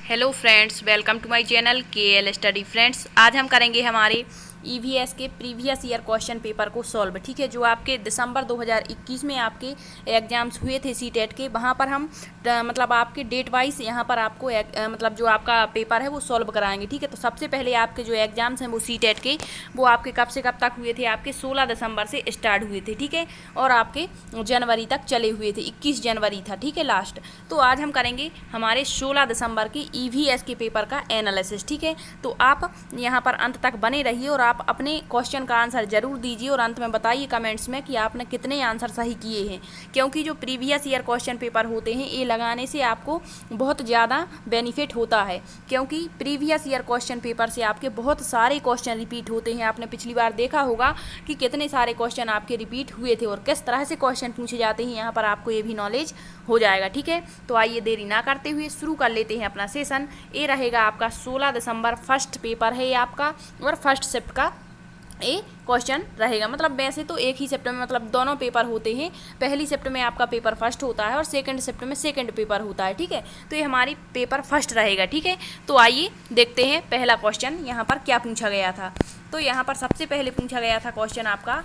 Hello friends, welcome to my channel KL study. Friends, आज हम करेंगे हमारे EVS के प्रीवियस ईयर क्वेश्चन पेपर को सॉल्व। ठीक है, जो आपके दिसंबर 2021 में आपके एग्जाम्स हुए थे CTET के, वहाँ पर हम मतलब आपके डेट वाइज यहाँ पर आपको मतलब जो आपका पेपर है वो सॉल्व कराएंगे। ठीक है, तो सबसे पहले आपके जो एग्जाम्स हैं वो CTET के, वो आपके कब से कब तक हुए थे? आपके 16 दिसंबर से स्टार्ट हुए थे। ठीक है, और आपके जनवरी तक चले हुए थे, 21 जनवरी था। ठीक है, लास्ट। तो आज हम करेंगे हमारे 16 दिसंबर के EVS के पेपर का एनालिसिस। ठीक है, तो आप यहाँ पर अंत तक बने रहिए और आप अपने क्वेश्चन का आंसर जरूर दीजिए और अंत में बताइए कमेंट्स में कि आपने कितने आंसर सही किए हैं, क्योंकि जो प्रीवियस ईयर क्वेश्चन पेपर होते हैं ये लगाने से आपको बहुत ज़्यादा बेनिफिट होता है, क्योंकि प्रीवियस ईयर क्वेश्चन पेपर से आपके बहुत सारे क्वेश्चन रिपीट होते हैं। आपने पिछली बार देखा होगा कि कितने सारे क्वेश्चन आपके रिपीट हुए थे और किस तरह से क्वेश्चन पूछे जाते हैं, यहाँ पर आपको ये भी नॉलेज हो जाएगा। ठीक है, तो आइए देरी ना करते हुए शुरू कर लेते हैं अपना सेशन। ये रहेगा आपका 16 दिसंबर, फर्स्ट पेपर है ये आपका, और फर्स्ट शिफ्ट का ये क्वेश्चन रहेगा। मतलब वैसे तो एक ही शिफ्ट में मतलब दोनों पेपर होते हैं, पहली शिफ्ट में आपका पेपर फर्स्ट होता है और सेकंड शिफ्ट में सेकंड पेपर होता है। ठीक है, तो ये हमारी पेपर फर्स्ट रहेगा। ठीक है, तो आइए देखते हैं पहला क्वेश्चन यहाँ पर क्या पूछा गया था। तो यहाँ पर सबसे पहले पूछा गया था क्वेश्चन आपका,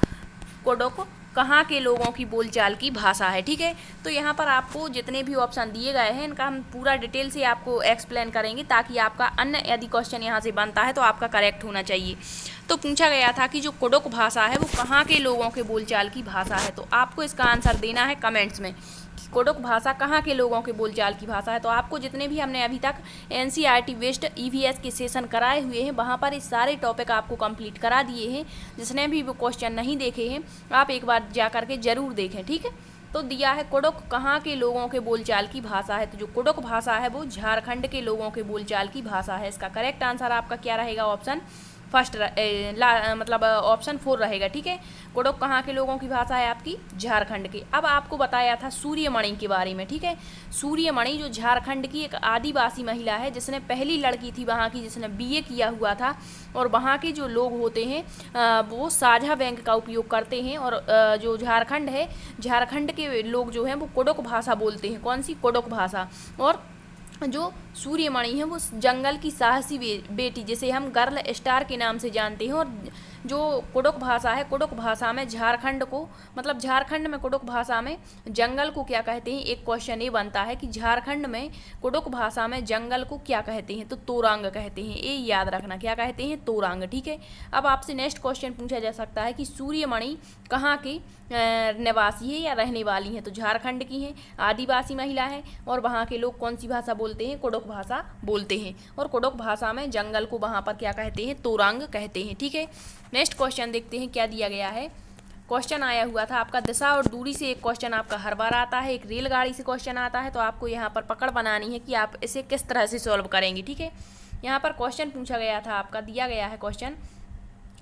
कोडोक कहाँ के लोगों की बोलचाल की भाषा है। ठीक है, तो यहाँ पर आपको जितने भी ऑप्शन दिए गए हैं इनका हम पूरा डिटेल से आपको एक्सप्लेन करेंगे, ताकि आपका अन्य यदि क्वेश्चन यहाँ से बनता है तो आपका करेक्ट होना चाहिए। तो पूछा गया था कि जो कोडोक भाषा है वो कहाँ के लोगों के बोलचाल की भाषा है, तो आपको इसका आंसर देना है कमेंट्स में कि कोडोक भाषा कहाँ के लोगों के बोलचाल की भाषा है। तो आपको जितने भी हमने अभी तक NCERT बेस्ड EVS के सेशन कराए हुए हैं वहाँ पर इस सारे टॉपिक आपको कंप्लीट करा दिए हैं। जिसने भी वो क्वेश्चन नहीं देखे हैं आप एक बार जा करके ज़रूर देखें। ठीक है, तो दिया है कोडोक कहाँ के लोगों के बोलचाल की भाषा है, तो जो कोडोक भाषा है वो झारखंड के लोगों के बोलचाल की भाषा है। इसका करेक्ट आंसर आपका क्या रहेगा? ऑप्शन फर्स्ट मतलब ऑप्शन 4 रहेगा। ठीक है, कोडोक कहाँ के लोगों की भाषा है? आपकी झारखंड की। अब आपको बताया था सूर्यमणि के बारे में। ठीक है, सूर्यमणि जो झारखंड की एक आदिवासी महिला है, जिसने पहली लड़की थी वहाँ की जिसने BA किया हुआ था, और वहाँ के जो लोग होते हैं वो साझा बैंक का उपयोग करते हैं, और जो झारखंड है, झारखंड के लोग जो हैं वो कोडोक भाषा बोलते हैं। कौन सी? कोडोक भाषा। और जो सूर्यमणि है वो जंगल की साहसी बेटी, जिसे हम गर्ल स्टार के नाम से जानते हैं। और जो कोडोक भाषा है, कोडोक भाषा में झारखंड को, मतलब झारखंड में कोडोक भाषा में जंगल को क्या कहते हैं? एक क्वेश्चन ये बनता है कि झारखंड में कोडोक भाषा में जंगल को क्या कहते हैं? तो तोरांग कहते हैं। ये याद रखना, क्या कहते हैं? तोरांग। ठीक है, अब आपसे नेक्स्ट क्वेश्चन पूछा जा सकता है कि सूर्यमणि कहाँ की निवासी है या रहने वाली हैं? तो झारखंड की हैं, आदिवासी महिला है, और वहाँ के लोग कौन सी भाषा बोलते हैं? कोडोक भाषा बोलते हैं। और कोडोक भाषा में जंगल को वहाँ पर क्या कहते हैं? तोरांग कहते हैं। ठीक है, नेक्स्ट क्वेश्चन देखते हैं क्या दिया गया है। क्वेश्चन आया हुआ था आपका दिशा और दूरी से एक क्वेश्चन आपका हर बार आता है, एक रेलगाड़ी से क्वेश्चन आता है, तो आपको यहाँ पर पकड़ बनानी है कि आप इसे किस तरह से सॉल्व करेंगे। ठीक है, यहाँ पर क्वेश्चन पूछा गया था आपका, दिया गया है क्वेश्चन,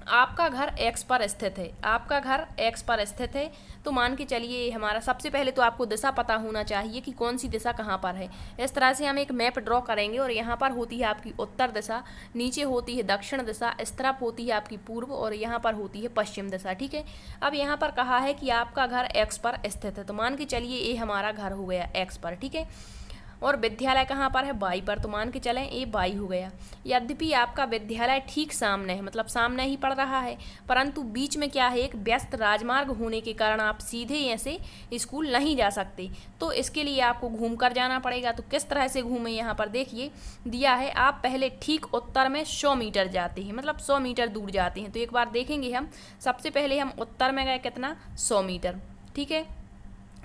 आपका घर X पर स्थित है। आपका घर X पर स्थित है, तो मान के चलिए हमारा सबसे पहले तो आपको दिशा पता होना चाहिए कि कौन सी दिशा कहाँ पर है। इस तरह से हम एक मैप ड्रॉ करेंगे और यहाँ पर होती है आपकी उत्तर दिशा, नीचे होती है दक्षिण दिशा, इस तरफ होती है आपकी पूर्व, और यहाँ पर होती है पश्चिम दिशा। ठीक है, अब यहाँ पर कहा है कि आपका घर X पर स्थित है, तो मान के चलिए ये हमारा घर हो गया X पर। ठीक है, और विद्यालय कहाँ पर है? Y पर, तो मान के चलें ये Y हो गया। यद्यपि आपका विद्यालय ठीक सामने है, मतलब सामने ही पड़ रहा है, परंतु बीच में क्या है? एक व्यस्त राजमार्ग होने के कारण आप सीधे ऐसे स्कूल नहीं जा सकते, तो इसके लिए आपको घूम कर जाना पड़ेगा। तो किस तरह से घूमें? यहाँ पर देखिए दिया है, आप पहले ठीक उत्तर में 100 मीटर जाते हैं, मतलब 100 मीटर दूर जाते हैं। तो एक बार देखेंगे हम, सबसे पहले हम उत्तर में गए कितना? 100 मीटर। ठीक है,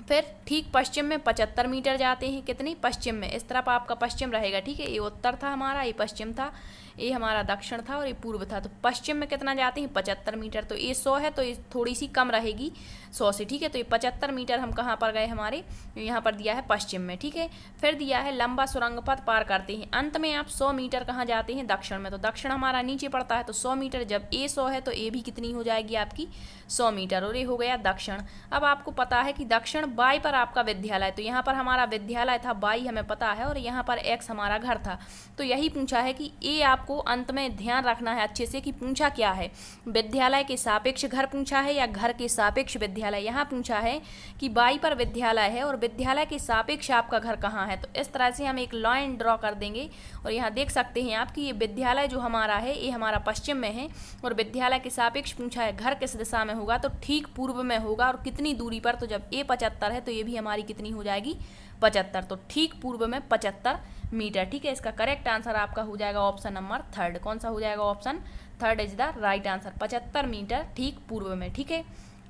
फिर ठीक पश्चिम में 75 मीटर जाते हैं। कितनी? पश्चिम में, इस तरफ आपका पश्चिम रहेगा। ठीक है, ये उत्तर था हमारा, ये पश्चिम था, ये हमारा दक्षिण था और ये पूर्व था। तो पश्चिम में कितना जाते हैं? 75 मीटर। तो ये 100 है तो ये थोड़ी सी कम रहेगी 100 से। ठीक है, तो ये 75 मीटर हम कहाँ पर गए? हमारे यहाँ पर दिया है पश्चिम में। ठीक है, फिर दिया है लंबा सुरंग पथ पार करते हैं। अंत में आप 100 मीटर कहाँ जाते हैं? दक्षिण में। तो दक्षिण हमारा नीचे पड़ता है, तो 100 मीटर, जब ये 100 है तो ये भी कितनी हो जाएगी? आपकी 100 मीटर, और ये हो गया दक्षिण। अब आपको पता है कि दक्षिण वाई पर आपका विद्यालय, तो यहाँ पर हमारा विद्यालय था, वाई हमें पता है, और यहाँ पर एक्स हमारा घर था। तो यही पूछा है कि ए आपको अंत में ध्यान रखना है अच्छे से कि पूछा क्या है, विद्यालय के सापेक्ष घर पूछा है या घर के सापेक्ष विद्यालय। यहाँ पूछा है कि वाई पर विद्यालय है और विद्यालय के सापेक्ष आपका घर कहाँ है। तो इस तरह से हम एक लाइन ड्रॉ कर देंगे और यहाँ देख सकते हैं आप कि ये विद्यालय जो हमारा है ये हमारा पश्चिम में है और विद्यालय के सापेक्ष पूछा है घर किस दिशा में होगा, तो ठीक पूर्व में होगा और कितनी दूरी पर। तो जब ए 75 है तो ये भी हमारी कितनी हो जाएगी 75, तो ठीक पूर्व में 75 मीटर। ठीक है, इसका करेक्ट आंसर आपका हो जाएगा ऑप्शन नंबर थर्ड। कौन सा हो जाएगा? Option third is the right answer, 75 metre ठीक पूर्व में। ठीक है,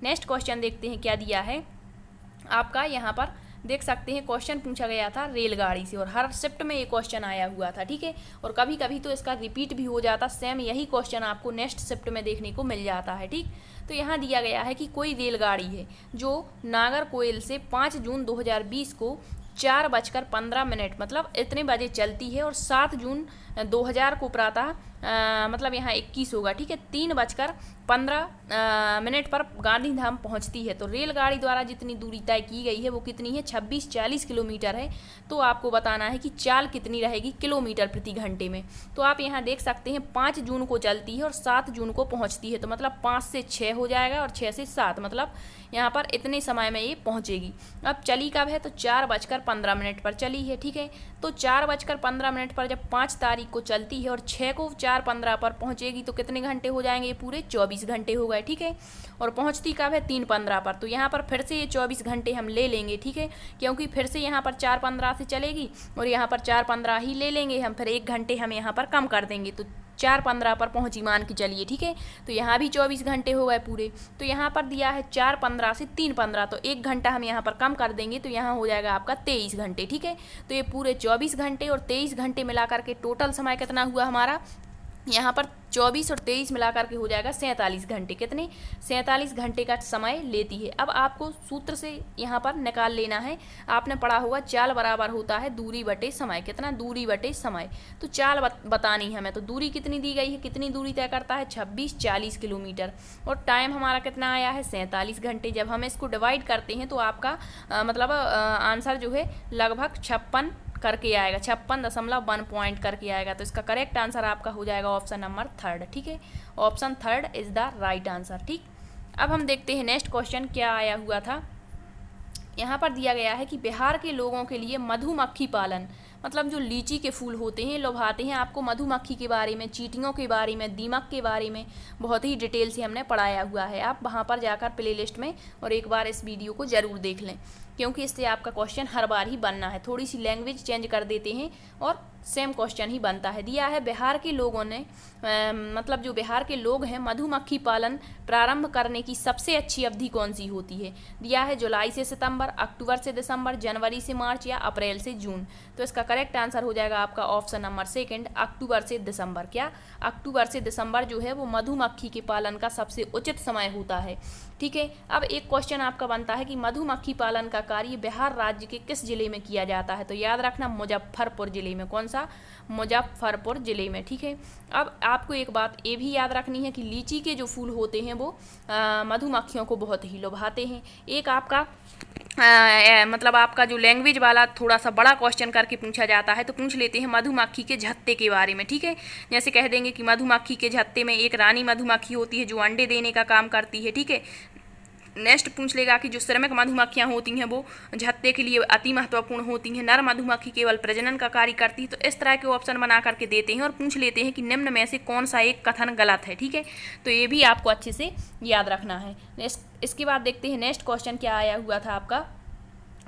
नेक्स्ट क्वेश्चन देखते हैं क्या दिया है आपका। यहाँ पर देख सकते हैं क्वेश्चन पूछा गया था रेलगाड़ी से और हर शिफ्ट में ये क्वेश्चन आया हुआ था। ठीक है, और कभी कभी तो इसका रिपीट भी हो जाता, सेम यही क्वेश्चन आपको नेक्स्ट शिफ्ट में देखने को मिल जाता है। ठीक, तो यहाँ दिया गया है कि कोई रेलगाड़ी है जो नागरकोइल से 5 जून 2020 को 4:15 मतलब इतने बजे चलती है और 7 जून 2000 को प्रातः मतलब यहाँ 21 होगा। ठीक है, 3:15 पर गांधीधाम पहुँचती है। तो रेलगाड़ी द्वारा जितनी दूरी तय की गई है वो कितनी है? 2640 किलोमीटर है। तो आपको बताना है कि चाल कितनी रहेगी किलोमीटर प्रति घंटे में। तो आप यहाँ देख सकते हैं 5 जून को चलती है और 7 जून को पहुँचती है, तो मतलब 5 से 6 हो जाएगा और 6 से 7, मतलब यहाँ पर इतने समय में ये पहुँचेगी। अब चली कब है? तो 4:15 पर चली है। ठीक है, तो 4:15 पर जब 5 तारीख को चलती है और 6 को 4:15 पर पहुँचेगी तो कितने घंटे हो जाएंगे? पूरे 24 घंटे हो गए। ठीक है, और पहुँचती कब है? 3:15 पर। तो यहाँ पर फिर से ये 24 घंटे हम ले लेंगे। ठीक है, क्योंकि फिर से यहाँ पर 4:15 से चलेगी और यहाँ पर 4:15 ही ले लेंगे हम, फिर 1 घंटे हम यहाँ पर कम कर देंगे, तो 4:15 पर पहुँची मान के चलिए। ठीक है, तो यहाँ भी 24 घंटे हो गए पूरे। तो यहाँ पर दिया है 4:15 से 3:15, तो 1 घंटा हम यहाँ पर कम कर देंगे तो यहाँ हो जाएगा आपका 23 घंटे। ठीक है, तो ये पूरे 24 घंटे और 23 घंटे मिला करके टोटल समय कितना हुआ हमारा? यहाँ पर 24 और 23 मिलाकर के हो जाएगा 47 घंटे। कितने? 47 घंटे का समय लेती है। अब आपको सूत्र से यहाँ पर निकाल लेना है। आपने पढ़ा होगा चाल बराबर होता है दूरी बटे समय। कितना? दूरी बटे समय। तो चाल बतानी है हमें, तो दूरी कितनी दी गई है, कितनी दूरी तय करता है? 2640 किलोमीटर और टाइम हमारा कितना आया है? 47 घंटे। जब हम इसको डिवाइड करते हैं तो आपका मतलब आंसर जो है लगभग 56 करके आएगा, 56.1 पॉइंट करके आएगा। तो इसका करेक्ट आंसर आपका हो जाएगा ऑप्शन नंबर थर्ड। ठीक है, option third is the right answer. ठीक, अब हम देखते हैं नेक्स्ट क्वेश्चन क्या आया हुआ था। यहाँ पर दिया गया है कि बिहार के लोगों के लिए मधुमक्खी पालन, मतलब जो लीची के फूल होते हैं लुभाते हैं। आपको मधुमक्खी के बारे में, चींटियों के बारे में, दीमक के बारे में बहुत ही डिटेल से हमने पढ़ाया हुआ है। आप वहाँ पर जाकर प्लेलिस्ट में और एक बार इस वीडियो को ज़रूर देख लें, क्योंकि इससे आपका क्वेश्चन हर बार ही बनना है। थोड़ी सी लैंग्वेज चेंज कर देते हैं और सेम क्वेश्चन ही बनता है। दिया है बिहार के लोगों ने मतलब जो बिहार के लोग हैं मधुमक्खी पालन प्रारंभ करने की सबसे अच्छी अवधि कौन सी होती है? दिया है जुलाई से सितंबर, अक्टूबर से दिसंबर, जनवरी से मार्च या अप्रैल से जून। तो इसका करेक्ट आंसर हो जाएगा आपका ऑप्शन नंबर सेकंड, अक्टूबर से दिसंबर। क्या? अक्टूबर से दिसंबर जो है वो मधुमक्खी के पालन का सबसे उचित समय होता है। ठीक है, अब एक क्वेश्चन आपका बनता है कि मधुमक्खी पालन का कार्य बिहार राज्य के किस जिले में किया जाता है? तो याद रखना मुजफ्फरपुर जिले में। कौन सा? मुजफ्फरपुर जिले में। ठीक है, अब आपको एक बात ये भी याद रखनी है कि लीची के जो फूल होते हैं वो मधुमक्खियों को बहुत ही लुभाते हैं। एक आपका मतलब आपका जो लैंग्वेज वाला थोड़ा सा बड़ा क्वेश्चन करके पूछा जाता है, तो पूछ लेते हैं मधुमक्खी के झत्ते के बारे में। ठीक है, जैसे कह देंगे कि मधुमक्खी के झत्ते में एक रानी मधुमक्खी होती है जो अंडे देने का काम करती है। ठीक है, नेक्स्ट पूछ लेगा कि जो श्रमिक मधुमक्खियाँ होती हैं वो झत्ते के लिए अति महत्वपूर्ण होती हैं। नर मधुमक्खी केवल प्रजनन का कार्य करती है। तो इस तरह के ऑप्शन बना करके देते हैं और पूछ लेते हैं कि निम्न में से कौन सा एक कथन गलत है। ठीक है, तो ये भी आपको अच्छे से याद रखना है। इसके बाद देखते हैं नेक्स्ट क्वेश्चन क्या आया हुआ था आपका।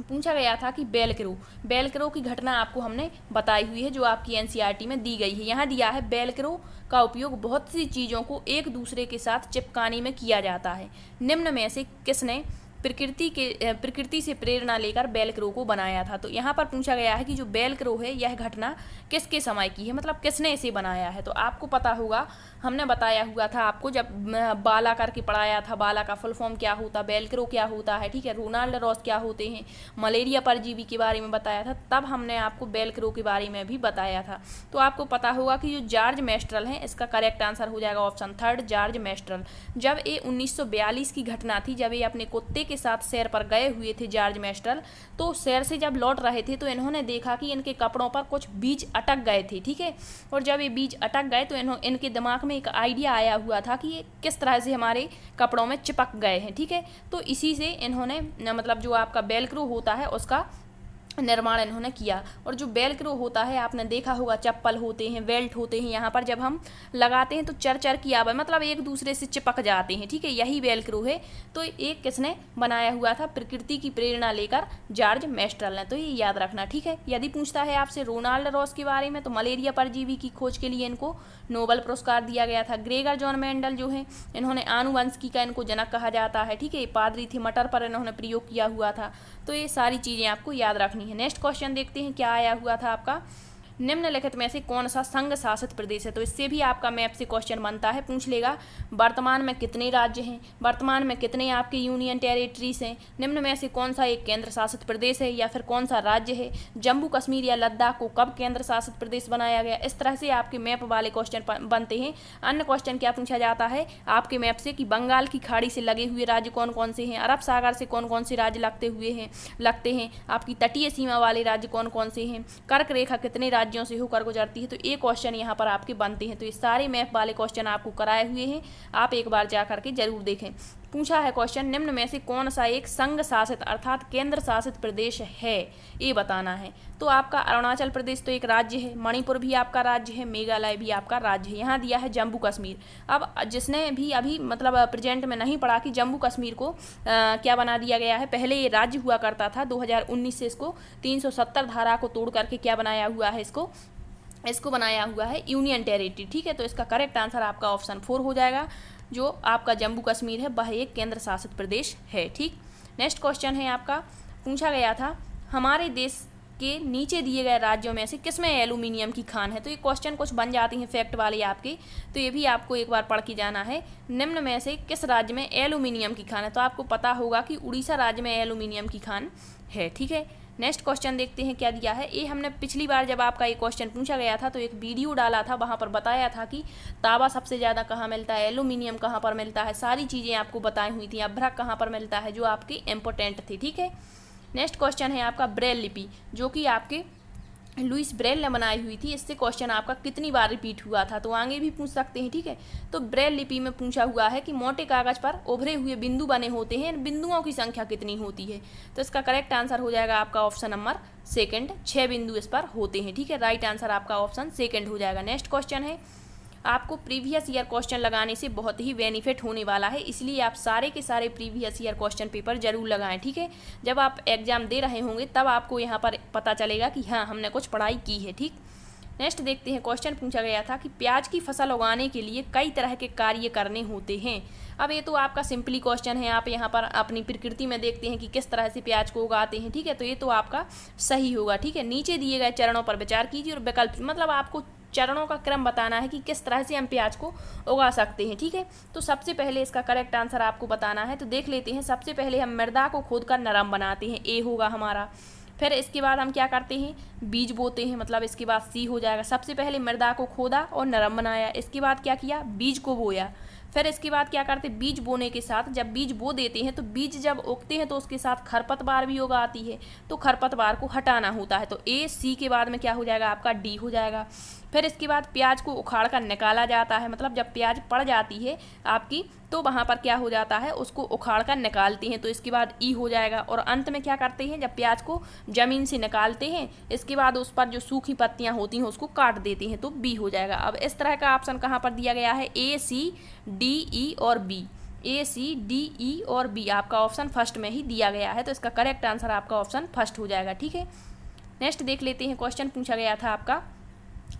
पूछा गया था कि बेलक्रो की घटना आपको हमने बताई हुई है जो आपकी एनसीईआरटी में दी गई है। यहाँ दिया है बेलक्रो का उपयोग बहुत सी चीज़ों को एक दूसरे के साथ चिपकाने में किया जाता है। निम्न में से किसने प्रकृति से प्रेरणा लेकर बेलक्रो को बनाया था? तो यहाँ पर पूछा गया है कि जो बेलक्रो है यह घटना किसके समय की है, मतलब किसने इसे बनाया है? तो आपको पता होगा, हमने बताया हुआ था आपको जब बाला करके पढ़ाया था। बाला का फुल फॉर्म क्या होता, बेलक्रो क्या होता है। ठीक है, रोनाल्ड रॉस क्या होते हैं, मलेरिया परजीवी के बारे में बताया था, तब हमने आपको बेलक्रो के बारे में भी बताया था। तो आपको पता होगा कि जो जॉर्ज मेस्ट्रल है, इसका करेक्ट आंसर हो जाएगा ऑप्शन थर्ड, जॉर्ज मेस्ट्रल। जब ये 1942 की घटना थी, जब ये अपने कुत्ते के साथ सैर पर गए हुए थे जॉर्ज मेस्ट्रल। तो सैर से जब लौट रहे थे तो इन्होंने देखा कि इनके कपड़ों पर कुछ बीज अटक गए थे, ठीक है। और जब ये बीज अटक गए तो इनके दिमाग में एक आइडिया आया हुआ था कि ये किस तरह से हमारे कपड़ों में चिपक गए हैं, ठीक है। तो इसी से इन्होंने मतलब जो आपका वेलक्रो होता है उसका निर्माण इन्होंने किया। और जो वेलक्रो होता है आपने देखा होगा, चप्पल होते हैं, बेल्ट होते हैं, यहाँ पर जब हम लगाते हैं तो चर चर की आवाज़, मतलब एक दूसरे से चिपक जाते हैं, ठीक है, यही वेलक्रो है। तो एक किसने बनाया हुआ था? प्रकृति की प्रेरणा लेकर जॉर्ज मेस्ट्रल ने। तो ये याद रखना, ठीक है। यदि पूछता है आपसे रोनाल्ड रॉस के बारे में, तो मलेरिया परजीवी की खोज के लिए इनको नोबेल पुरस्कार दिया गया था। ग्रेगर जॉन मेंडल जो है, इन्होंने आनुवंशिकी का इनको जनक कहा जाता है, ठीक है। पादरी थे, मटर पर इन्होंने प्रयोग किया हुआ था। तो ये सारी चीज़ें आपको याद रखनी है। नेक्स्ट क्वेश्चन देखते हैं क्या आया हुआ था आपका। निम्नलिखित में से कौन सा संघ शासित प्रदेश है? तो इससे भी आपका मैप से क्वेश्चन बनता है, पूछ लेगा वर्तमान में कितने राज्य हैं, वर्तमान में कितने आपके यूनियन टेरिटरीज हैं, निम्न में से कौन सा एक केंद्र शासित प्रदेश है या फिर कौन सा राज्य है, जम्मू कश्मीर या लद्दाख को कब केंद्र शासित प्रदेश बनाया गया। इस तरह से आपके मैप वाले क्वेश्चन बनते हैं। अन्य क्वेश्चन क्या पूछा जाता है आपके मैप से कि बंगाल की खाड़ी से लगे हुए राज्य कौन कौन से हैं, अरब सागर से कौन कौन से राज्य लगते हैं, आपकी तटीय सीमा वाले राज्य कौन कौन से हैं, कर्क रेखा कितने राज्यों से होकर गुजरती है। तो ये क्वेश्चन यहाँ पर आपके बनते हैं। तो ये सारे मैप वाले क्वेश्चन आपको कराए हुए हैं, आप एक बार जा करके जरूर देखें। पूछा है क्वेश्चन, निम्न में से कौन सा एक संघ शासित अर्थात केंद्र शासित प्रदेश है, ये बताना है। तो आपका अरुणाचल प्रदेश तो एक राज्य है, मणिपुर भी आपका राज्य है, मेघालय भी आपका राज्य है। यहाँ दिया है जम्मू कश्मीर। अब जिसने भी अभी मतलब प्रेजेंट में नहीं पढ़ा कि जम्मू कश्मीर को क्या बना दिया गया है, पहले ये राज्य हुआ करता था, 2019 से इसको 370 धारा को तोड़ करके क्या बनाया हुआ है, इसको बनाया हुआ है यूनियन टेरिटरी, ठीक है। तो इसका करेक्ट आंसर आपका ऑप्शन 4 हो जाएगा। जो आपका जम्मू कश्मीर है वह एक केंद्र शासित प्रदेश है, ठीक। नेक्स्ट क्वेश्चन है आपका, पूछा गया था हमारे देश के नीचे दिए गए राज्यों में से किसमें एल्यूमिनियम की खान है। तो ये क्वेश्चन कुछ बन जाती हैं फैक्ट वाले आपके, तो ये भी आपको एक बार पढ़ के जाना है। निम्न में से किस राज्य में एल्यूमिनियम की खान है? तो आपको पता होगा कि उड़ीसा राज्य में एल्यूमिनियम की खान है, ठीक है। नेक्स्ट क्वेश्चन देखते हैं क्या दिया है। ये हमने पिछली बार जब आपका ये क्वेश्चन पूछा गया था तो एक वीडियो डाला था, वहाँ पर बताया था कि तांबा सबसे ज़्यादा कहाँ मिलता है, एल्यूमिनियम कहाँ पर मिलता है, सारी चीज़ें आपको बताई हुई थी। अभ्रक कहाँ पर मिलता है, जो आपके इम्पोर्टेंट थे, ठीक है। नेक्स्ट क्वेश्चन है आपका ब्रेल लिपि, जो कि आपके लुइस ब्रेल ने बनाई हुई थी। इससे क्वेश्चन आपका कितनी बार रिपीट हुआ था, तो आगे भी पूछ सकते हैं, ठीक है। तो ब्रेल लिपि में पूछा हुआ है कि मोटे कागज पर उभरे हुए बिंदु बने होते हैं, बिंदुओं की संख्या कितनी होती है। तो इसका करेक्ट आंसर हो जाएगा आपका ऑप्शन नंबर सेकंड, 6 बिंदु इस पर होते हैं, ठीक है। राइट आंसर आपका ऑप्शन सेकंड हो जाएगा। नेक्स्ट क्वेश्चन है, आपको प्रीवियस ईयर क्वेश्चन लगाने से बहुत ही बेनिफिट होने वाला है, इसलिए आप सारे के सारे प्रीवियस ईयर क्वेश्चन पेपर जरूर लगाएं, ठीक है। जब आप एग्जाम दे रहे होंगे तब आपको यहाँ पर पता चलेगा कि हाँ हमने कुछ पढ़ाई की है, ठीक। नेक्स्ट देखते हैं, क्वेश्चन पूछा गया था कि प्याज की फसल उगाने के लिए कई तरह के कार्य करने होते हैं। अब ये तो आपका सिंपली क्वेश्चन है, आप यहाँ पर अपनी प्रकृति में देखते हैं कि किस तरह से प्याज को उगाते हैं, ठीक है। तो ये तो आपका सही होगा, ठीक है। नीचे दिए गए चरणों पर विचार कीजिए और विकल्प, मतलब आपको चरणों का क्रम बताना है कि किस तरह से हम प्याज को उगा सकते हैं, ठीक है। तो सबसे पहले इसका करेक्ट आंसर आपको बताना है। तो देख लेते हैं, सबसे पहले हम मृदा को खोदकर नरम बनाते हैं, ए होगा हमारा। फिर इसके बाद हम क्या करते हैं, बीज बोते हैं, मतलब इसके बाद सी हो जाएगा। सबसे पहले मृदा को खोदा और नरम बनाया, इसके बाद क्या किया, बीज को बोया। फिर इसके बाद क्या करते हैं, बीज बोने के साथ जब बीज बो देते हैं तो बीज जब उगते हैं तो उसके साथ खरपतवार भी उगा आती है, तो खरपतवार को हटाना होता है। तो ए सी के बाद में क्या हो जाएगा, आपका डी हो जाएगा। फिर इसके बाद प्याज को उखाड़ कर निकाला जाता है, मतलब जब प्याज पड़ जाती है आपकी तो वहाँ पर क्या हो जाता है, उसको उखाड़ कर निकालते हैं, तो इसके बाद ई हो जाएगा। और अंत में क्या करते हैं, जब प्याज को ज़मीन से निकालते हैं इसके बाद उस पर जो सूखी पत्तियाँ होती हैं उसको काट देते हैं, तो बी हो जाएगा। अब इस तरह का ऑप्शन कहाँ पर दिया गया है, ए सी डी ई और बी, ए सी डी ई और बी आपका ऑप्शन फर्स्ट में ही दिया गया है, तो इसका करेक्ट आंसर आपका ऑप्शन फर्स्ट हो जाएगा, ठीक है। नेक्स्ट देख लेते हैं, क्वेश्चन पूछा गया था आपका,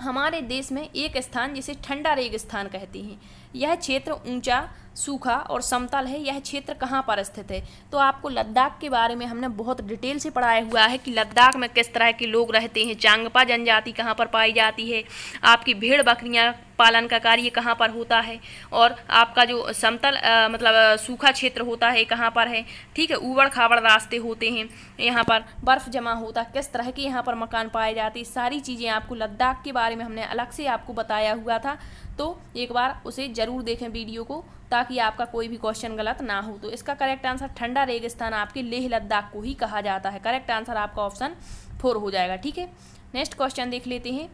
हमारे देश में एक स्थान जिसे ठंडा रेगिस्तान कहते हैं, यह क्षेत्र ऊंचा, सूखा और समतल है, यह क्षेत्र कहाँ पर स्थित है। तो आपको लद्दाख के बारे में हमने बहुत डिटेल से पढ़ाया हुआ है कि लद्दाख में किस तरह के लोग रहते हैं, चांगपा जनजाति कहाँ पर पाई जाती है, आपकी भेड़ बकरियाँ पालन का कार्य कहाँ पर होता है, और आपका जो समतल मतलब सूखा क्षेत्र होता है कहाँ पर है, ठीक है, ऊबड़ खाबड़ रास्ते होते हैं, यहाँ पर बर्फ़ जमा होता, किस तरह के यहाँ पर मकान पाए जाते, सारी चीज़ें आपको लद्दाख के बारे में हमने अलग से आपको बताया हुआ था। तो एक बार उसे ज़रूर देखें वीडियो को, ताकि आपका कोई भी क्वेश्चन गलत ना हो। तो इसका करेक्ट आंसर ठंडा रेगिस्तान आपके लेह लद्दाख को ही कहा जाता है। करेक्ट आंसर आपका ऑप्शन 4 हो जाएगा, ठीक है। नेक्स्ट क्वेश्चन देख लेते हैं।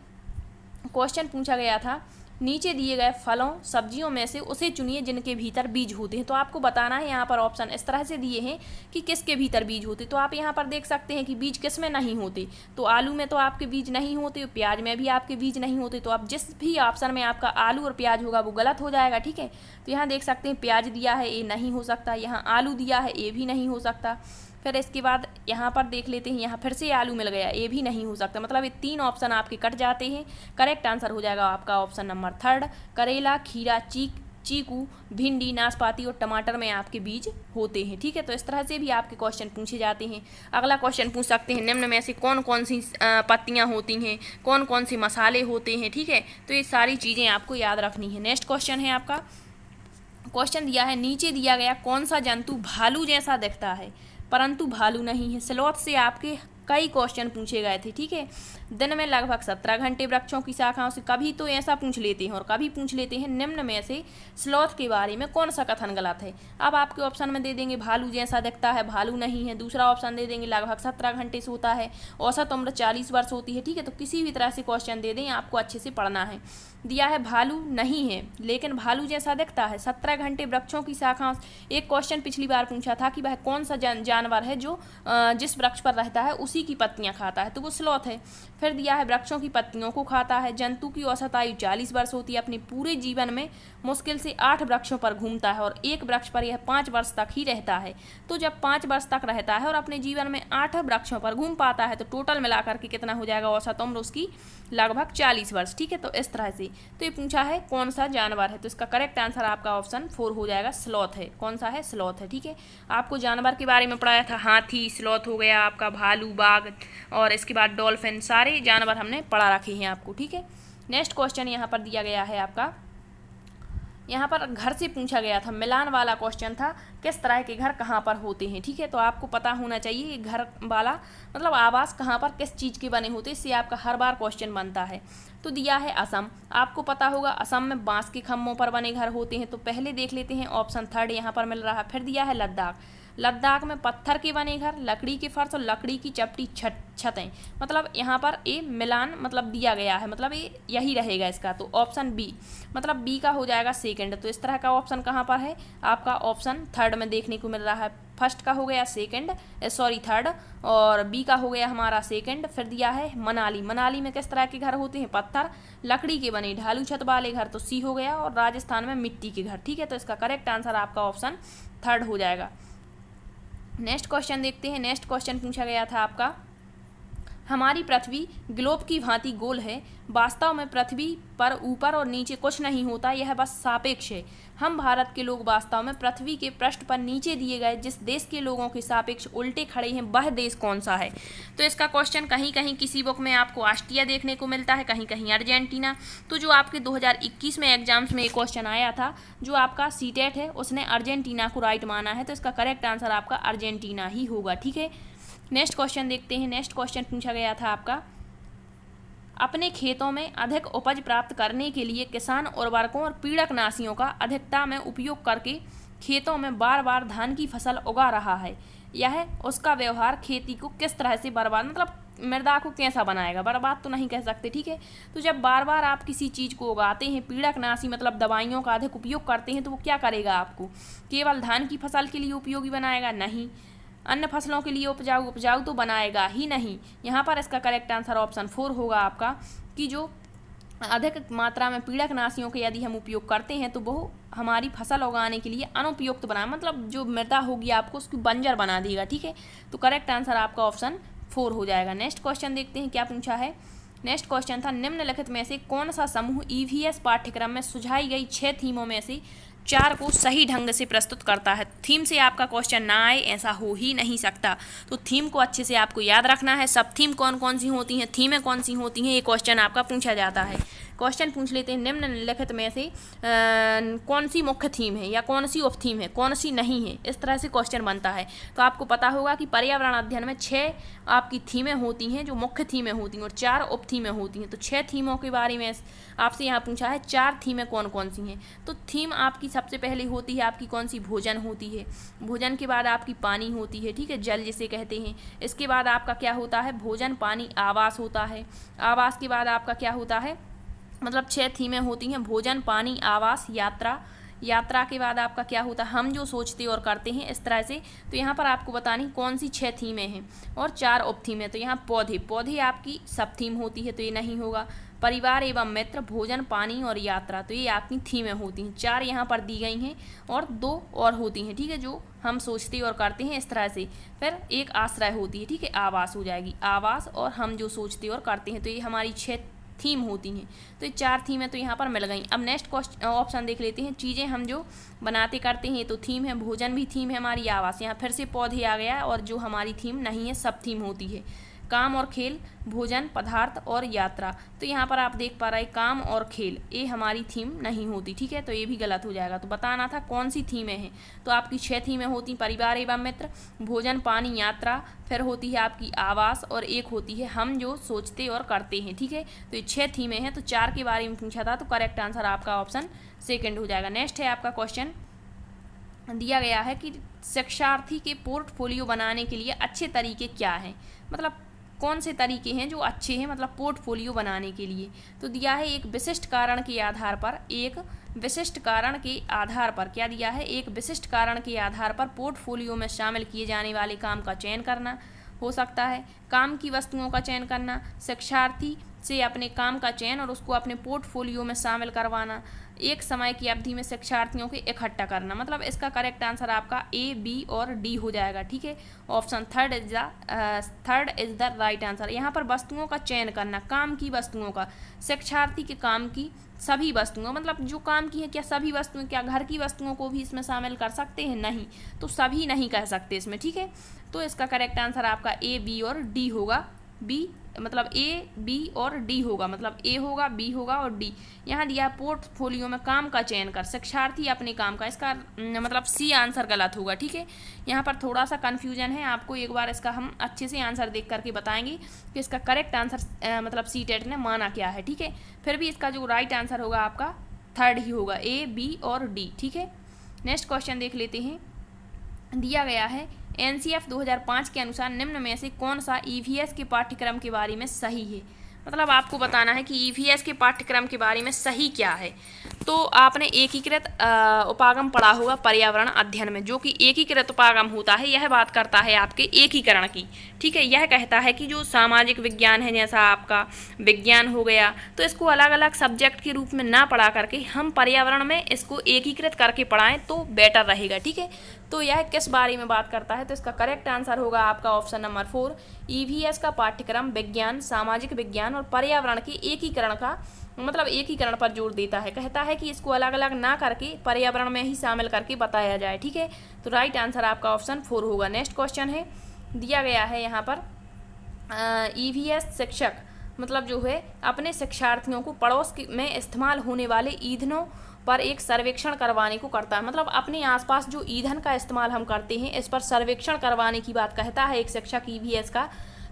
क्वेश्चन पूछा गया था, नीचे दिए गए फलों सब्जियों में से उसे चुनिए जिनके भीतर बीज होते हैं। तो आपको बताना है, यहाँ पर ऑप्शन इस तरह से दिए हैं कि किसके भीतर बीज होते। तो आप यहाँ पर देख सकते हैं कि बीज किस में नहीं होते। तो आलू में तो आपके बीज नहीं होते, प्याज में भी आपके बीज नहीं होते। तो आप जिस भी ऑप्शन में आपका आलू और प्याज होगा वो गलत हो जाएगा, ठीक है। तो यहाँ देख सकते हैं प्याज दिया है, ये नहीं हो सकता। यहाँ आलू दिया है, ये भी नहीं हो सकता। फिर इसके बाद यहाँ पर देख लेते हैं, यहाँ फिर से आलू मिल गया, ये भी नहीं हो सकता। मतलब ये 3 ऑप्शन आपके कट जाते हैं। करेक्ट आंसर हो जाएगा आपका ऑप्शन नंबर 3, करेला, खीरा, चीकू, भिंडी, नाशपाती और टमाटर में आपके बीज होते हैं, ठीक है। तो इस तरह से भी आपके क्वेश्चन पूछे जाते हैं। अगला क्वेश्चन पूछ सकते हैं, निम्न में से कौन कौन सी पत्तियाँ होती हैं, कौन कौन से मसाले होते हैं, ठीक है। तो ये सारी चीज़ें आपको याद रखनी है। नेक्स्ट क्वेश्चन है आपका, क्वेश्चन दिया है, नीचे दिया गया कौन सा जंतु भालू जैसा दिखता है परंतु भालू नहीं है। स्लॉथ से आपके कई क्वेश्चन पूछे गए थे, ठीक है। दिन में लगभग 17 घंटे वृक्षों की शाखाओं से, कभी तो ऐसा पूछ लेते हैं और कभी पूछ लेते हैं निम्न में से स्लॉथ के बारे में कौन सा कथन गलत है। अब आपके ऑप्शन में दे देंगे भालू जैसा दिखता है, भालू नहीं है। दूसरा ऑप्शन दे देंगे लगभग 17 घंटे सोता है, औसत उम्र 40 वर्ष होती है, ठीक है। तो किसी भी तरह से क्वेश्चन दे दें, आपको अच्छे से पढ़ना है। दिया है भालू नहीं है लेकिन भालू जैसा दिखता है, 17 घंटे वृक्षों की शाखाओं। एक क्वेश्चन पिछली बार पूछा था कि वह कौन सा जानवर है जो जिस वृक्ष पर रहता है उसी की पत्तियां खाता है, तो वो स्लॉथ है। फिर दिया है वृक्षों की पत्तियों को खाता है, जंतु की औसत आयु 40 वर्ष होती है, अपने पूरे जीवन में मुश्किल से 8 वृक्षों पर घूमता है और एक वृक्ष पर यह 5 वर्ष तक ही रहता है। तो जब 5 वर्ष तक रहता है और अपने जीवन में 8 वृक्षों पर घूम पाता है, तो टोटल मिलाकर के कितना हो जाएगा औसत उम्र उसकी, लगभग 40 वर्ष, ठीक है। तो इस तरह से तो ये पूछा है कौन सा जानवर है, तो इसका करेक्ट आंसर आपका ऑप्शन 4 हो जाएगा, स्लॉथ है। कौन सा है, स्लॉथ है, ठीक है। आपको जानवर के बारे में पढ़ाया था, हाथी, स्लॉथ हो गया आपका, भालू, बाघ और इसके बाद डॉल्फिन, सारे जानवर हमने पढ़ा रखे हैं आपको, ठीक है। नेक्स्ट क्वेश्चन यहाँ पर दिया गया है आपका, यहाँ पर घर से पूछा गया था, मिलान वाला क्वेश्चन था, किस तरह के घर कहाँ पर होते हैं, ठीक है। तो आपको पता होना चाहिए ये घर वाला मतलब आवास कहाँ पर किस चीज़ के बने होते हैं, इससे आपका हर बार क्वेश्चन बनता है। तो दिया है असम, आपको पता होगा असम में बांस के खम्भों पर बने घर होते हैं। तो पहले देख लेते हैं ऑप्शन 3 यहाँ पर मिल रहा है। फिर दिया है लद्दाख, लद्दाख में पत्थर के बने घर, लकड़ी के फर्श और लकड़ी की चपटी छतें। मतलब यहाँ पर ए मिलान मतलब दिया गया है, मतलब ये यही रहेगा इसका। तो ऑप्शन बी मतलब बी का हो जाएगा सेकंड। तो इस तरह का ऑप्शन कहाँ पर है आपका, ऑप्शन 3 में देखने को मिल रहा है। फर्स्ट का हो गया सेकंड, सॉरी 3, और बी का हो गया हमारा सेकंड। फिर दिया है मनाली, मनाली में किस तरह के घर होते हैं, पत्थर लकड़ी के बने ढालू छत वाले घर, तो सी हो गया। और राजस्थान में मिट्टी के घर, ठीक है। तो इसका करेक्ट आंसर आपका ऑप्शन 3 हो जाएगा। नेक्स्ट क्वेश्चन देखते हैं। नेक्स्ट क्वेश्चन पूछा गया था आपका, हमारी पृथ्वी ग्लोब की भांति गोल है, वास्तव में पृथ्वी पर ऊपर और नीचे कुछ नहीं होता, यह बस सापेक्ष है। हम भारत के लोग वास्तव में पृथ्वी के पृष्ठ पर नीचे दिए गए जिस देश के लोगों के सापेक्ष उल्टे खड़े हैं, वह देश कौन सा है। तो इसका क्वेश्चन कहीं कहीं किसी बुक में आपको ऑस्ट्रिया देखने को मिलता है, कहीं कहीं अर्जेंटीना। तो जो आपके 2021 में एग्जाम्स में एक क्वेश्चन आया था, जो आपका सीटेट है, उसने अर्जेंटीना को राइट माना है। तो इसका करेक्ट आंसर आपका अर्जेंटीना ही होगा, ठीक है। नेक्स्ट क्वेश्चन देखते हैं। नेक्स्ट क्वेश्चन पूछा गया था आपका, अपने खेतों में अधिक उपज प्राप्त करने के लिए किसान उर्वरकों और पीड़कनाशियों का अधिकता में उपयोग करके खेतों में बार बार धान की फसल उगा रहा है। यह उसका व्यवहार खेती को किस तरह से बर्बाद मतलब मृदा को कैसा बनाएगा, बर्बाद तो नहीं कह सकते, ठीक है। तो जब बार बार आप किसी चीज़ को उगाते हैं, पीड़कनाशी मतलब दवाइयों का अधिक उपयोग करते हैं, तो वो क्या करेगा, आपको केवल धान की फसल के लिए उपयोगी बनाएगा, नहीं, अन्य फसलों के लिए उपजाऊ तो बनाएगा ही नहीं। यहाँ पर इसका करेक्ट आंसर ऑप्शन 4 होगा आपका, कि जो अधिक मात्रा में पीड़कनाशियों के यदि हम उपयोग करते हैं तो वो हमारी फसल उगाने के लिए अनुपयुक्त बनाए, मतलब जो मृदा होगी आपको उसकी बंजर बना देगा, ठीक है। तो करेक्ट आंसर आपका ऑप्शन 4 हो जाएगा। नेक्स्ट क्वेश्चन देखते हैं क्या पूछा है। नेक्स्ट क्वेश्चन था, निम्नलिखित में से कौन सा समूह EVS पाठ्यक्रम में सुझाई गई 6 थीमों में से 4 को सही ढंग से प्रस्तुत करता है। थीम से आपका क्वेश्चन ना आए ऐसा हो ही नहीं सकता, तो थीम को अच्छे से आपको याद रखना है। सब थीम कौन कौन सी होती हैं, थीमें कौन सी होती हैं, ये क्वेश्चन आपका पूछा जाता है। क्वेश्चन पूछ लेते हैं, निम्नलिखित में से कौन सी मुख्य थीम है या कौन सी उप थीम है, कौन सी नहीं है, इस तरह से क्वेश्चन बनता है। तो आपको पता होगा कि पर्यावरण अध्ययन में 6 आपकी थीमें होती हैं जो मुख्य थीमें होती हैं और 4 उप थीमें होती हैं। तो 6 थीमों के बारे में आपसे यहाँ पूछा है 4 थीमें कौन कौन सी हैं। तो थीम आपकी सबसे पहले होती है आपकी कौन सी, भोजन होती है। भोजन के बाद आपकी पानी होती है, ठीक है, जल जिसे कहते हैं। इसके बाद आपका क्या होता है, भोजन, पानी, आवास होता है। आवास के बाद आपका क्या होता है, मतलब 6 थीमें होती हैं, भोजन, पानी, आवास, यात्रा। यात्रा के बाद आपका क्या होता है, हम जो सोचते और करते हैं, इस तरह से। तो यहाँ पर आपको बतानी कौन सी 6 थीमें हैं और 4 उप थीमें। तो यहाँ पौधे, पौधे आपकी सब थीम होती है, तो ये नहीं होगा। परिवार एवं मित्र, भोजन, पानी और यात्रा, तो ये आपकी थीमें होती हैं। 4 यहाँ पर दी गई हैं और 2 और होती हैं, ठीक है, जो हम सोचते और करते हैं, इस तरह से। फिर एक आश्रय होती है, ठीक है, आवास हो जाएगी, आवास और हम जो सोचते और करते हैं। तो ये हमारी 6 थीम होती हैं। तो ये 4 थीमें तो यहाँ पर मिल गई। अब नेक्स्ट क्वेश्चन ऑप्शन देख लेते हैं, चीज़ें हम जो बनाते करते हैं, तो थीम है, भोजन भी थीम है हमारी, आवास, यहाँ फिर से पौधे आ गया और जो हमारी थीम नहीं है, सब थीम होती है। काम और खेल, भोजन, पदार्थ और यात्रा। तो यहाँ पर आप देख पा रहे हैं काम और खेल, ये हमारी थीम नहीं होती, ठीक है, तो ये भी गलत हो जाएगा। तो बताना था कौन सी थीमें हैं। तो आपकी 6 थीमें होती, परिवार एवं मित्र, भोजन, पानी, यात्रा, फिर होती है आपकी आवास और एक होती है हम जो सोचते और करते हैं, ठीक है। तो ये 6 थीमें हैं। तो 4 के बारे में पूछा था, तो करेक्ट आंसर आपका ऑप्शन सेकेंड हो जाएगा। नेक्स्ट है आपका क्वेश्चन, दिया गया है कि शिक्षार्थी के पोर्टफोलियो बनाने के लिए अच्छे तरीके क्या हैं, मतलब कौन से तरीके हैं जो अच्छे हैं, मतलब पोर्टफोलियो बनाने के लिए। तो दिया है एक विशिष्ट कारण के आधार पर, एक विशिष्ट कारण के आधार पर क्या दिया है, एक विशिष्ट कारण के आधार पर पोर्टफोलियो में शामिल किए जाने वाले काम का चयन करना हो सकता है, काम की वस्तुओं का चयन करना, शिक्षार्थी से अपने काम का चयन और उसको अपने पोर्टफोलियो में शामिल करवाना, एक समय की अवधि में शिक्षार्थियों को इकट्ठा करना। मतलब इसका करेक्ट आंसर आपका ए, बी और डी हो जाएगा, ठीक है। Option third is the right answer. यहाँ पर वस्तुओं का चयन करना, काम की वस्तुओं का, शिक्षार्थी के काम की सभी वस्तुओं, मतलब जो काम की है, क्या सभी वस्तुएं, क्या घर की वस्तुओं को भी इसमें शामिल कर सकते हैं, नहीं, तो सभी नहीं कह सकते इसमें, ठीक है। तो इसका करेक्ट आंसर आपका ए, बी और डी होगा। बी मतलब ए, बी और डी होगा, मतलब ए होगा, बी होगा और डी। यहाँ दिया पोर्टफोलियो में काम का चयन कर, शिक्षार्थी अपने काम का, इसका मतलब सी आंसर गलत होगा, ठीक है। यहाँ पर थोड़ा सा कन्फ्यूजन है, आपको एक बार इसका हम अच्छे से आंसर देख करके बताएंगे कि इसका करेक्ट आंसर मतलब सी टेट ने माना क्या है, ठीक है। फिर भी इसका जो राइट आंसर होगा आपका थर्ड ही होगा, ए, बी और डी, ठीक है। नेक्स्ट क्वेश्चन देख लेते हैं, दिया गया है NCF 2005 के अनुसार निम्न में से कौन सा EVS के पाठ्यक्रम के बारे में सही है। मतलब आपको बताना है कि EVS के पाठ्यक्रम के बारे में सही क्या है। तो आपने एकीकृत उपागम पढ़ा होगा पर्यावरण अध्ययन में, जो कि एकीकृत उपागम होता है, यह बात करता है आपके एकीकरण की, ठीक है। यह कहता है कि जो सामाजिक विज्ञान है, जैसा आपका विज्ञान हो गया, तो इसको अलग अलग सब्जेक्ट के रूप में ना पढ़ा करके हम पर्यावरण में इसको एकीकृत करके पढ़ाएं तो बेटर रहेगा, ठीक है। तो यह किस बारे में बात करता है, तो इसका करेक्ट आंसर होगा आपका ऑप्शन नंबर 4, EVS का पाठ्यक्रम विज्ञान, सामाजिक विज्ञान और पर्यावरण के एकीकरण का, मतलब एकीकरण पर जोर देता है। कहता है कि इसको अलग अलग ना करके पर्यावरण में ही शामिल करके बताया जाए, ठीक है। तो राइट आंसर आपका ऑप्शन 4 होगा। नेक्स्ट क्वेश्चन है, दिया गया है यहाँ पर EVS शिक्षक मतलब जो है अपने शिक्षार्थियों को पड़ोस में इस्तेमाल होने वाले ईंधनों पर एक सर्वेक्षण करवाने को करता है। मतलब अपने आसपास जो ईंधन का इस्तेमाल हम करते हैं, इस पर सर्वेक्षण करवाने की बात कहता है एक शिक्षक EVS का।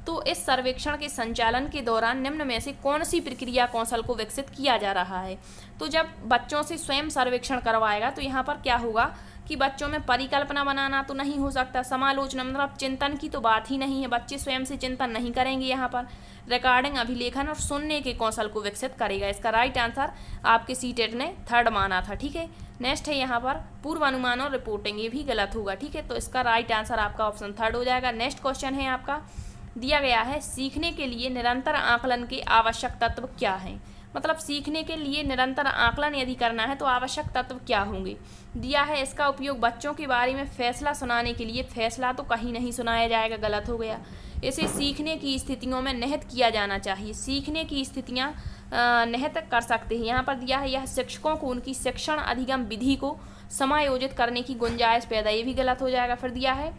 तो इस सर्वेक्षण के संचालन के दौरान निम्न में से कौन सी प्रक्रिया कौशल को विकसित किया जा रहा है। तो जब बच्चों से स्वयं सर्वेक्षण करवाएगा तो यहाँ पर क्या होगा कि बच्चों में परिकल्पना बनाना तो नहीं हो सकता, समालोचना मतलब चिंतन की तो बात ही नहीं है, बच्चे स्वयं से चिंतन नहीं करेंगे। यहाँ पर रिकॉर्डिंग, अभिलेखन और सुनने के कौशल को विकसित करेगा। इसका राइट आंसर आपके सीटेट ने थर्ड माना था, ठीक है। नेक्स्ट है यहाँ पर पूर्वानुमान और रिपोर्टिंग, ये भी गलत होगा, ठीक है। तो इसका राइट आंसर आपका ऑप्शन थर्ड हो जाएगा। नेक्स्ट क्वेश्चन है आपका, दिया गया है सीखने के लिए निरंतर आकलन के आवश्यक तत्व क्या हैं। मतलब सीखने के लिए निरंतर आकलन यदि करना है तो आवश्यक तत्व क्या होंगे। दिया है इसका उपयोग बच्चों के बारे में फैसला सुनाने के लिए, फैसला तो कहीं नहीं सुनाया जाएगा, गलत हो गया। इसे सीखने की स्थितियों में निहित किया जाना चाहिए, सीखने की स्थितियाँ निहित कर सकते हैं। यहाँ पर दिया है यह शिक्षकों को उनकी शिक्षण अधिगम विधि को समायोजित करने की गुंजाइश पैदा, ये भी गलत हो जाएगा। फिर दिया है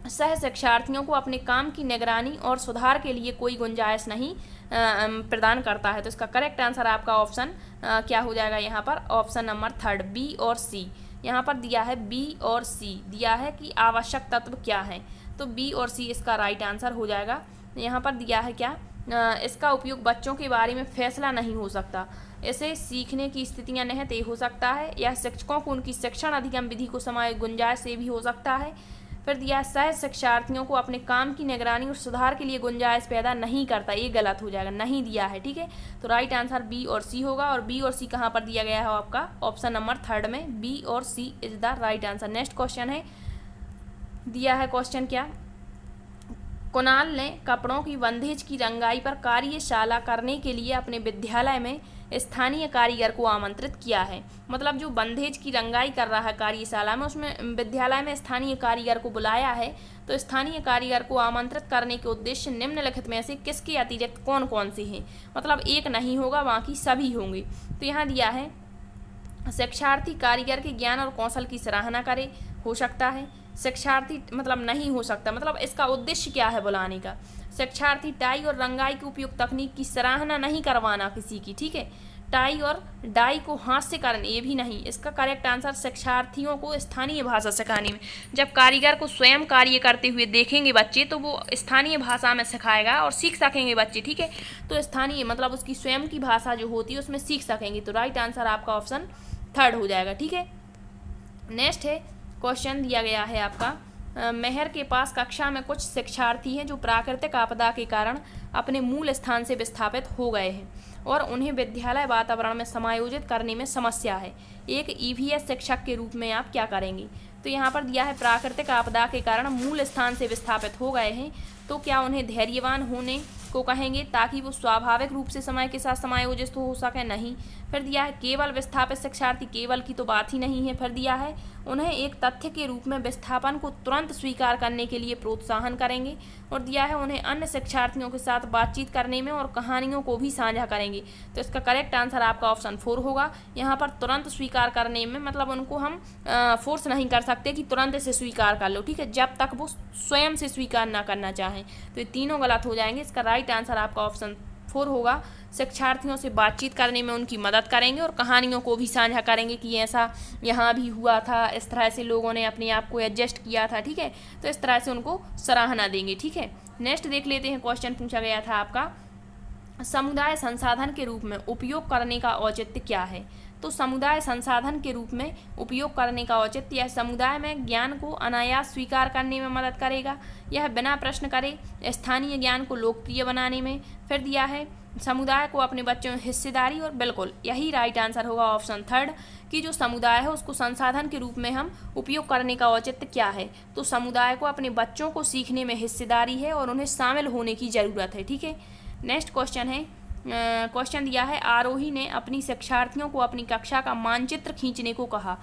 सह शिक्षार्थियों को अपने काम की निगरानी और सुधार के लिए कोई गुंजाइश नहीं प्रदान करता है। तो इसका करेक्ट आंसर आपका ऑप्शन क्या हो जाएगा यहाँ पर, ऑप्शन नंबर 3 बी और सी। यहाँ पर दिया है बी और सी, दिया है कि आवश्यक तत्व क्या हैं, तो बी और सी इसका राइट आंसर हो जाएगा। यहाँ पर दिया है क्या, इसका उपयोग बच्चों के बारे में फैसला नहीं हो सकता, इसे सीखने की स्थितियां निहित हो सकता है, या शिक्षकों को उनकी शिक्षण अधिगम विधि को समय गुंजाइश से भी हो सकता है। फिर दिया सह शिक्षार्थियों को अपने काम की निगरानी और सुधार के लिए गुंजाइश पैदा नहीं करता, ये गलत हो जाएगा, नहीं दिया है। ठीक है, तो राइट आंसर बी और सी होगा, और बी और सी कहाँ पर दिया गया है आपका, ऑप्शन नंबर 3 में बी और c is the right answer. Next question है, दिया है क्वेश्चन क्या, कुणाल ने कपड़ों की बंधेज की रंगाई पर कार्यशाला करने के लिए अपने विद्यालय में स्थानीय कारीगर को आमंत्रित किया है। मतलब जो बंधेज की रंगाई कर रहा है कार्यशाला में, उसमें विद्यालय में स्थानीय कारीगर को बुलाया है। तो स्थानीय कारीगर को आमंत्रित करने के उद्देश्य निम्नलिखित में से किसके अतिरिक्त कौन कौन से हैं, मतलब एक नहीं होगा, बाकी सभी होंगे। तो यहाँ दिया है शिक्षार्थी कारीगर के ज्ञान और कौशल की सराहना करे, हो सकता है। शिक्षार्थी मतलब नहीं हो सकता, मतलब इसका उद्देश्य क्या है बुलाने का, शिक्षार्थी टाई और रंगाई के उपयोग तकनीक की सराहना नहीं करवाना किसी की। ठीक है, टाई और डाई को हाथ से करने, ये भी नहीं। इसका करेक्ट आंसर शिक्षार्थियों को स्थानीय भाषा सिखाने में, जब कारीगर को स्वयं कार्य करते हुए देखेंगे बच्चे, तो वो स्थानीय भाषा में सिखाएगा और सीख सकेंगे बच्चे। ठीक है, तो स्थानीय मतलब उसकी स्वयं की भाषा जो होती है उसमें सीख सकेंगे। तो राइट आंसर आपका ऑप्शन 3 हो जाएगा। ठीक है, नेक्स्ट है क्वेश्चन दिया गया है आपका, मेहर के पास कक्षा में कुछ शिक्षार्थी हैं जो प्राकृतिक आपदा के कारण अपने मूल स्थान से विस्थापित हो गए हैं और उन्हें विद्यालय वातावरण में समायोजित करने में समस्या है। एक ईवीएस शिक्षक के रूप में आप क्या करेंगे। तो यहाँ पर दिया है प्राकृतिक आपदा के कारण मूल स्थान से विस्थापित हो गए हैं, तो क्या उन्हें धैर्यवान होने को कहेंगे ताकि वो स्वाभाविक रूप से समय के साथ समायोजित हो सके, नहीं। फिर दिया है केवल विस्थापित शिक्षार्थी, केवल की तो बात ही नहीं है। फिर दिया है उन्हें एक तथ्य के रूप में विस्थापन को तुरंत स्वीकार करने के लिए प्रोत्साहन करेंगे, और दिया है उन्हें अन्य शिक्षार्थियों के साथ बातचीत करने में और कहानियों को भी साझा करेंगे। तो इसका करेक्ट आंसर आपका ऑप्शन 4 होगा। यहाँ पर तुरंत स्वीकार करने में मतलब उनको हम फोर्स नहीं कर सकते कि तुरंत इसे स्वीकार कर लो, ठीक है, जब तक वो स्वयं से स्वीकार ना करना चाहें। तो ये तीनों गलत हो जाएंगे। इसका राइट आंसर आपका ऑप्शन 4 होगा। शिक्षार्थियों से बातचीत करने में उनकी मदद करेंगे और कहानियों को भी साझा करेंगे कि ऐसा यहाँ भी हुआ था, इस तरह से लोगों ने अपने आप को एडजस्ट किया था। ठीक है, तो इस तरह से उनको सराहना देंगे। ठीक है, नेक्स्ट देख लेते हैं। क्वेश्चन पूछा गया था आपका, समुदाय संसाधन के रूप में उपयोग करने का औचित्य क्या है। तो समुदाय संसाधन के रूप में उपयोग करने का औचित्य, यह समुदाय में ज्ञान को अनायास स्वीकार करने में मदद करेगा, यह बिना प्रश्न करे स्थानीय ज्ञान को लोकप्रिय बनाने में। फिर दिया है समुदाय को अपने बच्चों में हिस्सेदारी, और बिल्कुल यही राइट आंसर होगा ऑप्शन 3 कि जो समुदाय है उसको संसाधन के रूप में हम उपयोग करने का औचित्य क्या है। तो समुदाय को अपने बच्चों को सीखने में हिस्सेदारी है और उन्हें शामिल होने की ज़रूरत है। ठीक है, नेक्स्ट क्वेश्चन है, क्वेश्चन दिया है आरोही ने अपनी शिक्षार्थियों को अपनी कक्षा का मानचित्र खींचने को कहा,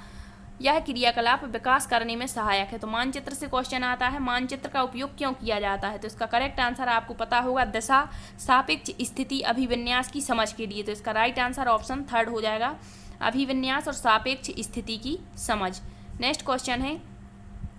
यह क्रियाकलाप विकास करने में सहायक है। तो मानचित्र से क्वेश्चन आता है, मानचित्र का उपयोग क्यों किया जाता है। तो इसका करेक्ट आंसर आपको पता होगा, दिशा, सापेक्ष स्थिति, अभिविन्यास की समझ के लिए। तो इसका राइट आंसर ऑप्शन 3 हो जाएगा, अभिविन्यास और सापेक्ष स्थिति की समझ। नेक्स्ट क्वेश्चन है,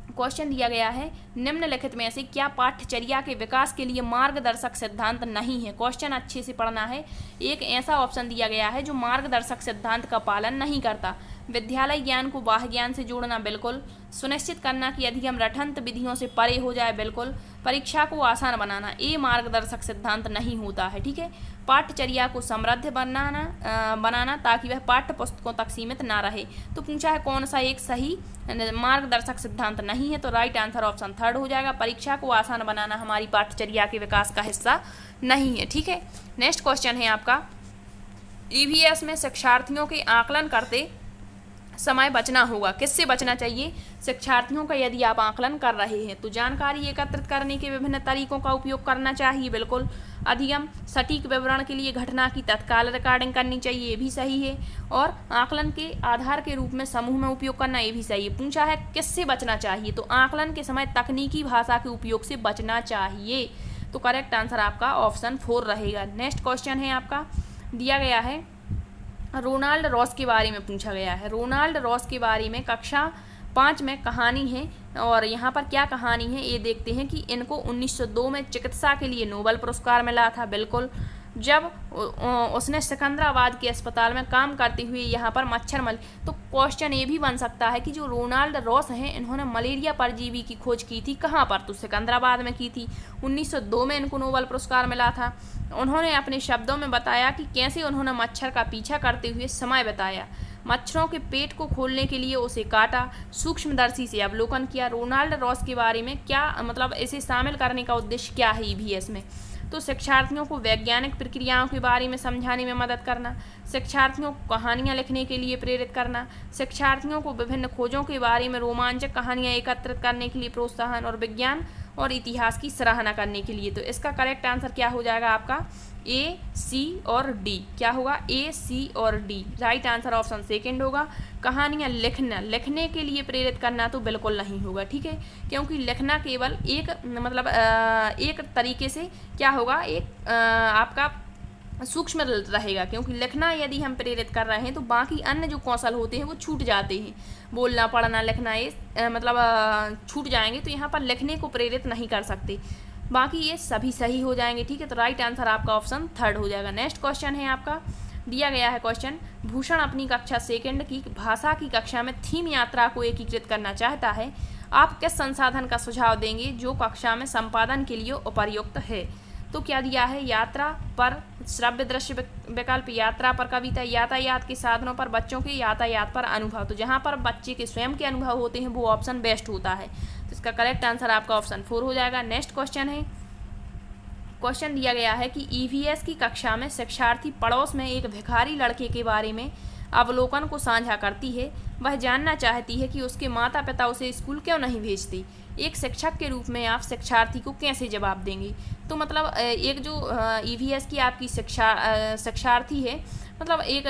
क्वेश्चन दिया गया है निम्नलिखित में से क्या पाठ्यचर्या के विकास के लिए मार्गदर्शक सिद्धांत नहीं है। क्वेश्चन अच्छे से पढ़ना है। एक ऐसा ऑप्शन दिया गया है जो मार्गदर्शक सिद्धांत का पालन नहीं करता। विद्यालय ज्ञान को बाह्य ज्ञान से जोड़ना, बिल्कुल। सुनिश्चित करना कि अधिगम रटंत विधियों से परे हो जाए, बिल्कुल। परीक्षा को आसान बनाना, ये मार्गदर्शक सिद्धांत नहीं होता है। ठीक है, पाठ्यचर्या को समृद्ध बनाना ताकि वह पाठ्य पुस्तकों तक सीमित ना रहे। तो पूछा है कौन सा एक सही मार्गदर्शक सिद्धांत नहीं है। तो राइट आंसर ऑप्शन 3 हो जाएगा, परीक्षा को आसान बनाना हमारी पाठ्यचर्या के विकास का हिस्सा नहीं है। ठीक है, नेक्स्ट क्वेश्चन है आपका, ईवीएस में शिक्षार्थियों के आकलन करते समय बचना होगा, किससे बचना चाहिए। शिक्षार्थियों का यदि आप आकलन कर रहे हैं तो जानकारी एकत्रित करने के विभिन्न तरीकों का उपयोग करना चाहिए, बिल्कुल। अधिगम, सटीक विवरण के लिए घटना की तत्काल रिकॉर्डिंग करनी चाहिए, ये भी सही है। और आकलन के आधार के रूप में समूह में उपयोग करना, ये भी सही है। पूछा है किससे बचना चाहिए, तो आकलन के समय तकनीकी भाषा के उपयोग से बचना चाहिए। तो करेक्ट आंसर आपका ऑप्शन 4 रहेगा। नेक्स्ट क्वेश्चन है आपका, दिया गया है रोनाल्ड रॉस के बारे में पूछा गया है। रोनाल्ड रॉस के बारे में कक्षा 5 में कहानी है, और यहाँ पर क्या कहानी है ये देखते हैं कि इनको 1902 में चिकित्सा के लिए नोबेल पुरस्कार मिला था। बिल्कुल, जब उसने सिकंदराबाद के अस्पताल में काम करते हुए यहाँ पर मच्छर मल तो क्वेश्चन ये भी बन सकता है कि जो रोनाल्ड रॉस हैं इन्होंने मलेरिया परजीवी की खोज की थी कहाँ पर, तो सिकंदराबाद में की थी। 1902 में इनको नोबेल पुरस्कार मिला था। उन्होंने अपने शब्दों में बताया कि कैसे उन्होंने मच्छर का पीछा करते हुए समय बिताया, मच्छरों के पेट को खोलने के लिए उसे काटा, सूक्ष्मदर्शी से अवलोकन किया। रोनाल्ड रॉस के बारे में क्या मतलब इसे शामिल करने का उद्देश्य क्या है ईवीएस में, तो शिक्षार्थियों को वैज्ञानिक प्रक्रियाओं के बारे में समझाने में मदद करना, शिक्षार्थियों को कहानियाँ लिखने के लिए प्रेरित करना, शिक्षार्थियों को विभिन्न खोजों के बारे में रोमांचक कहानियाँ एकत्रित करने के लिए प्रोत्साहन, और विज्ञान और इतिहास की सराहना करने के लिए। तो इसका करेक्ट आंसर क्या हो जाएगा आपका ए, सी और डी। क्या होगा, ए, सी और D. Right answer option second होगा। कहानियाँ लिखने के लिए प्रेरित करना तो बिल्कुल नहीं होगा, ठीक है, क्योंकि लिखना केवल एक मतलब एक तरीके से क्या होगा, एक आपका सूक्ष्म रहेगा, क्योंकि लिखना यदि हम प्रेरित कर रहे हैं तो बाकी अन्य जो कौशल होते हैं वो छूट जाते हैं, बोलना पढ़ना लिखना ये मतलब छूट जाएंगे, तो यहाँ पर लिखने को प्रेरित नहीं कर सकते, बाकी ये सभी सही हो जाएंगे, ठीक है। तो राइट आंसर आपका ऑप्शन थर्ड हो जाएगा। नेक्स्ट क्वेश्चन है आपका, दिया गया है क्वेश्चन, भूषण अपनी कक्षा सेकंड की भाषा की कक्षा में थीम यात्रा को एकीकृत करना चाहता है, आप किस संसाधन का सुझाव देंगे जो कक्षा में संपादन के लिए उपयुक्त है। तो क्या दिया है, यात्रा पर श्रव्य दृश्य विकल्प, यात्रा पर कविता, यातायात के साधनों पर बच्चों के यातायात पर अनुभव। तो जहाँ पर बच्चे के स्वयं के अनुभव होते हैं वो ऑप्शन बेस्ट होता है, तो इसका करेक्ट आंसर आपका ऑप्शन 4 हो जाएगा। नेक्स्ट क्वेश्चन है, क्वेश्चन दिया गया है कि ईवीएस की कक्षा में शिक्षार्थी पड़ोस में एक भिखारी लड़के के बारे में अवलोकन को साझा करती है, वह जानना चाहती है कि उसके माता पिता उसे स्कूल क्यों नहीं भेजते, एक शिक्षक के रूप में आप शिक्षार्थी को कैसे जवाब देंगे। तो मतलब एक जो ईवीएस की आपकी शिक्षार्थी है, मतलब एक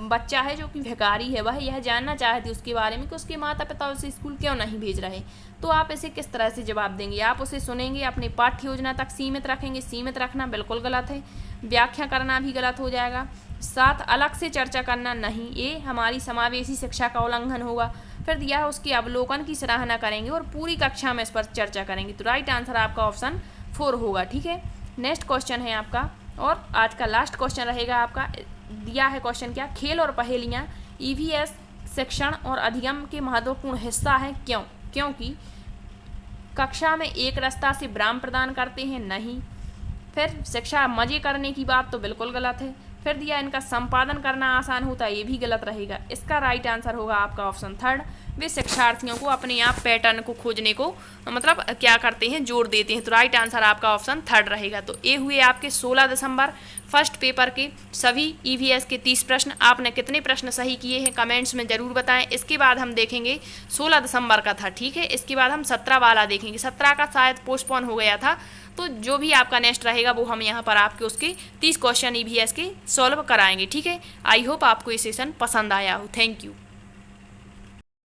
बच्चा है जो कि भिखारी है, वह यह जानना चाहती है उसके बारे में कि उसके माता पिता उसे स्कूल क्यों नहीं भेज रहे, तो आप इसे किस तरह से जवाब देंगे। आप उसे सुनेंगे, अपनी पाठ्य योजना तक सीमित रखेंगे, सीमित रखना बिल्कुल गलत है, व्याख्या करना भी गलत हो जाएगा, साथ अलग से चर्चा करना नहीं, ये हमारी समावेशी शिक्षा का उल्लंघन होगा। फिर दिया है उसके अवलोकन की सराहना करेंगे और पूरी कक्षा में इस पर चर्चा करेंगे। तो राइट आंसर आपका ऑप्शन 4 होगा, ठीक है। नेक्स्ट क्वेश्चन है आपका, और आज का लास्ट क्वेश्चन रहेगा आपका, दिया है क्वेश्चन क्या, खेल और पहेलियाँ ईवीएस शिक्षण और अधिगम के महत्वपूर्ण हिस्सा है, क्यों, क्योंकि कक्षा में एक रास्ता से विराम प्रदान करते हैं, नहीं। फिर शिक्षा मजे करने की बात तो बिल्कुल गलत है। फिर दिया इनका संपादन करना आसान होता है, ये भी गलत रहेगा। इसका राइट आंसर होगा आपका ऑप्शन 3, वे शिक्षार्थियों को अपने आप पैटर्न को खोजने को मतलब क्या करते हैं, जोड़ देते हैं। तो राइट आंसर आपका ऑप्शन 3 रहेगा। तो ये हुए आपके 16 दिसंबर फर्स्ट पेपर के सभी ईवीएस के 30 प्रश्न। आपने कितने प्रश्न सही किए हैं कमेंट्स में ज़रूर बताएं। इसके बाद हम देखेंगे 16 दिसंबर का था, ठीक है, इसके बाद हम 17 वाला देखेंगे। 17 का शायद पोस्टपोन हो गया था, तो जो भी आपका नेक्स्ट रहेगा वो हम यहाँ पर आपके उसके 30 क्वेश्चन ईवीएस के सॉल्व कराएंगे, ठीक है। आई होप आपको ये सेशन पसंद आया हो। Thank you.